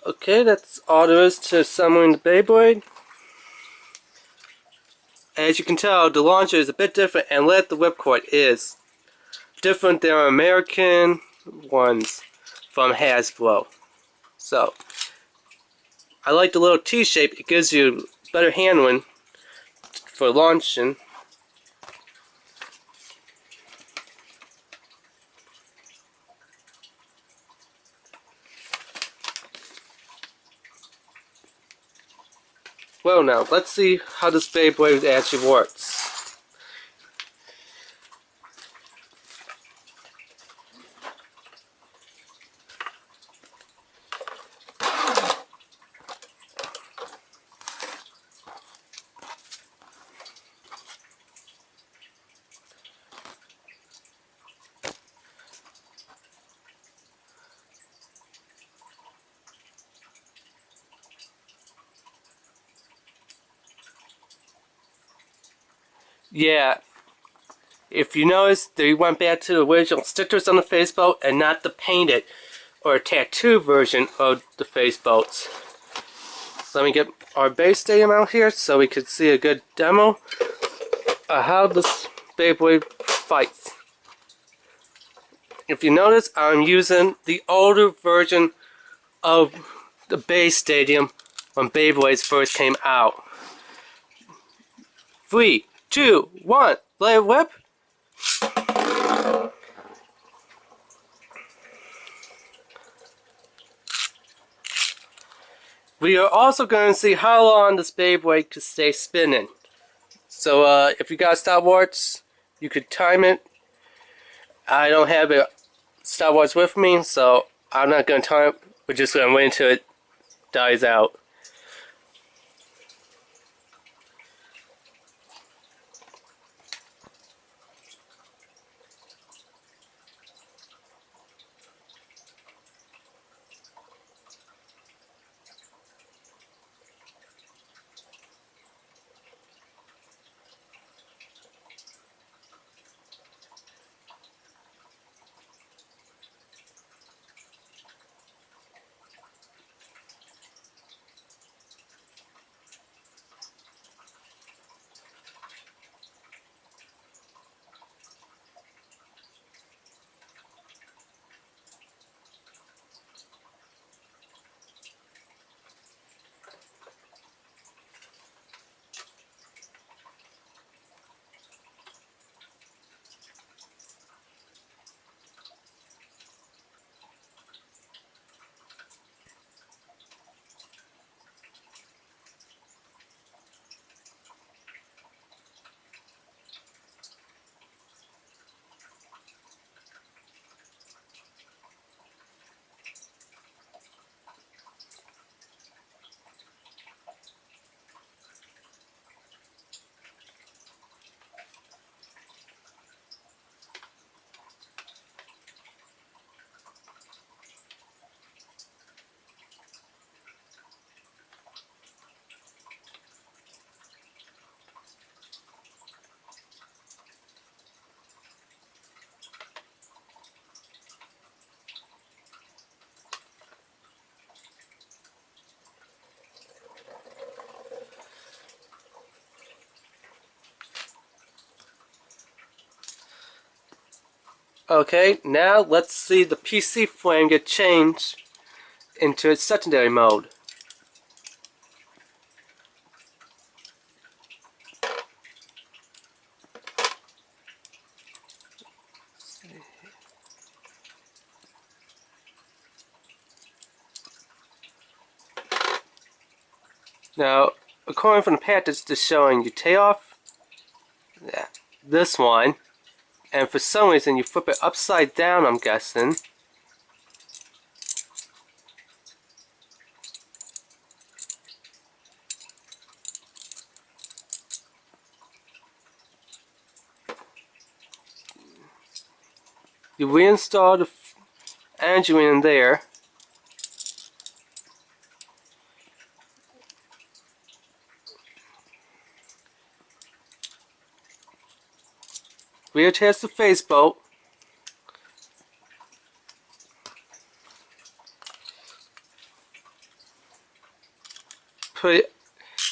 Okay, that's all there is to assembling the Beyblade. As you can tell, the launcher is a bit different, and the whipcord is different than our American ones from Hasbro. So, I like the little T-shape. It gives you better handling for launching. Well now, let's see how this Beyblade actually works. Yeah, if you notice, they went back to the original stickers on the face boat and not the painted or tattoo version of the face boats. So let me get our base stadium out here so we could see a good demo of how this Beyblade fights. If you notice, I'm using the older version of the base stadium when Beyblades first came out. 3, 2, 1, let it whip! We are also going to see how long this Beyblade can stay spinning. So if you got Star Wars, you could time it. I don't have a Star Wars with me, so I'm not going to time it. We're just going to wait until it dies out. Okay, now let's see the PC frame get changed into its secondary mode. Now, according from the package, it's showing you take off this one, and for some reason you flip it upside down, I'm guessing. You reinstall the engine in there. Reattach the face bolt. put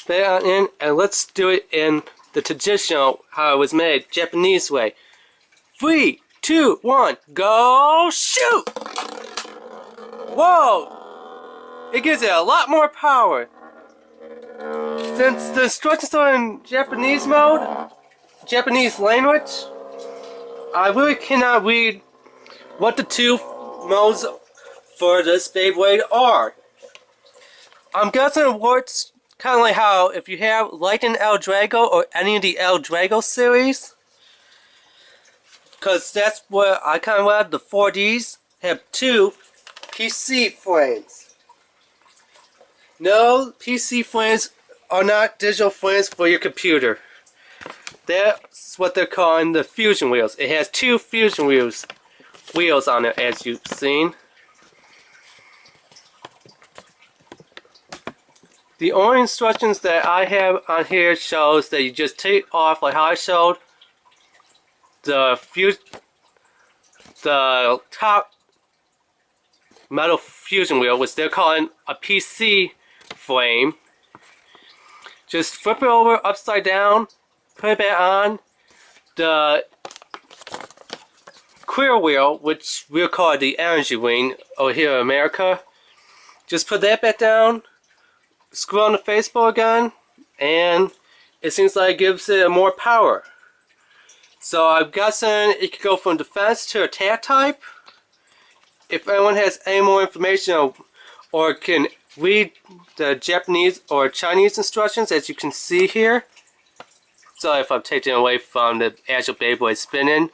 it on in, and let's do it in the traditional, how it was made, Japanese way. 3, 2, 1, go shoot! Whoa! It gives it a lot more power. Since the instructions are in Japanese mode, Japanese language, I really cannot read what the two modes for this Beyblade are. I'm guessing it works kind of like how if you have Lightning El Drago or any of the El Drago series, because that's what I kind of read. The 4Ds have two PC frames. No, PC frames are not digital frames for your computer. That's what they're calling the fusion wheels. It has two fusion wheels on it, as you've seen. The only instructions that I have on here shows that you just take off, like how I showed, the top metal fusion wheel, which they're calling a PC frame. Just flip it over upside down, put it back on. The clear wheel, which we'll call the energy wing over here in America, just put that back down, screw on the faceplate again, and it seems like it gives it more power. So I'm guessing it could go from defense to attack type. If anyone has any more information or can read the Japanese or Chinese instructions, as you can see here. So if I'm taking away from the actual Beyblade spinning,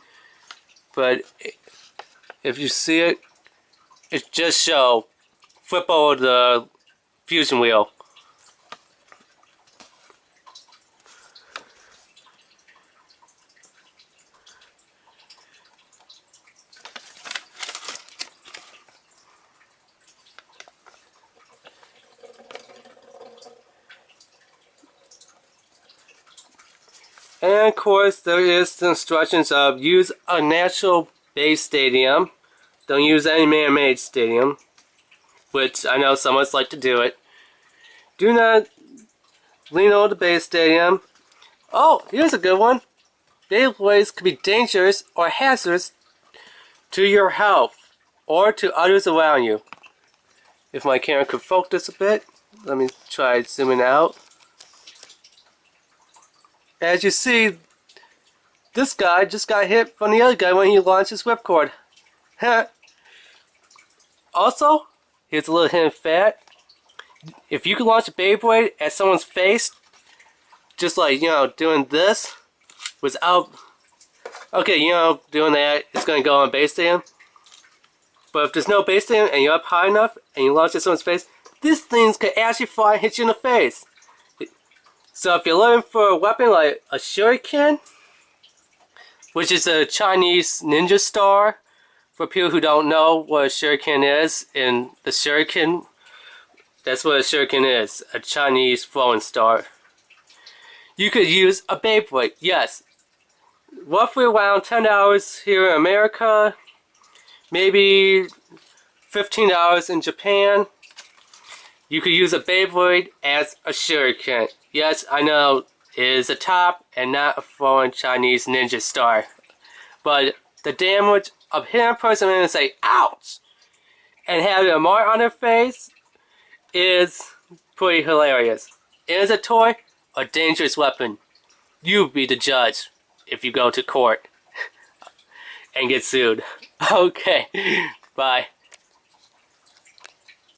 but if you see it, it just shows flip over the fusion wheel. And of course, there is the instructions of use a natural base stadium. Don't use any man-made stadium, which I know some of us like to do it. Do not lean over the base stadium. Oh, here's a good one. Beyblades can be dangerous or hazardous to your health or to others around you. If my camera could focus a bit, let me try zooming out. As you see, this guy just got hit from the other guy when he launched his whipcord. Also, here's a little hint of fact. If you could launch a Beyblade at someone's face, just like, doing this, without, doing that, it's going to go on base stadium. But if there's no base stadium and you're up high enough and you launch at someone's face, these things could actually fly and hit you in the face. So if you're looking for a weapon like a shuriken, which is a Chinese ninja star, for people who don't know what a shuriken is, in the shuriken, that's what a shuriken is, a Chinese throwing star. You could use a Beyblade, yes. Roughly around $10 here in America, maybe $15 in Japan. You could use a Beyblade as a shuriken. Yes, I know, it is a top and not a foreign Chinese ninja star. But the damage of hitting a person and say, ouch! And having a mark on their face is pretty hilarious. Is a toy a dangerous weapon? You be the judge if you go to court and get sued. Okay, bye.